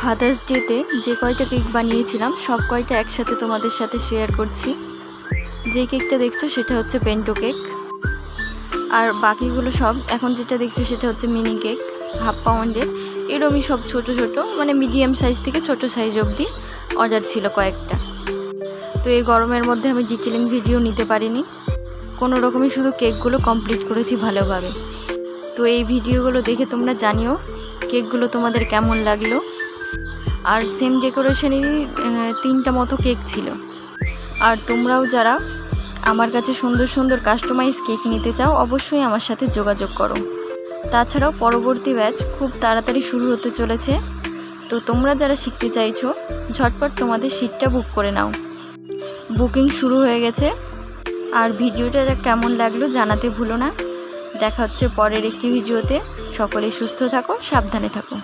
Father's ডেতে যে কয়টা কেক বানিয়েছিলাম সব কয়টা একসাথে তোমাদের সাথে শেয়ার করছি। যে কেকটা দেখছো সেটা হচ্ছে পেন্টো কেক, আর বাকিগুলো সব এখন যেটা দেখছো সেটা হচ্ছে মিনি কেক, 1/2 পাউন্ডের। এরমই সব ছোট ছোট, মানে মিডিয়াম সাইজ থেকে ছোট সাইজ অবধি অর্ডার ছিল কয়েকটা। তো এই গরমের মধ্যে আমি ডিটেলিং ভিডিও নিতে পারিনি, কোনো রকমই শুধু কেকগুলো কমপ্লিট করেছি ভালোভাবে। তো এই ভিডিওগুলো দেখে তোমরা জানিও কেকগুলো তোমাদের কেমন লাগলো। আর সেম ডেকোরেশনেরই 3টা মতো কেক ছিল। আর তোমরাও যারা আমার কাছে সুন্দর সুন্দর কাস্টমাইজ কেক নিতে চাও অবশ্যই আমার সাথে যোগাযোগ করো। তাছাড়াও পরবর্তী ব্যাচ খুব তাড়াতাড়ি শুরু হতে চলেছে, তো তোমরা যারা শিখতে চাইছো ঝটপট তোমাদের সিটটা বুক করে নাও। বুকিং শুরু হয়ে গেছে। আর ভিডিওটা কেমন লাগলো জানাতে ভুলো না। দেখা হচ্ছে পরের একটি ভিডিওতে। সকলে সুস্থ থাকো, সাবধানে থাকো।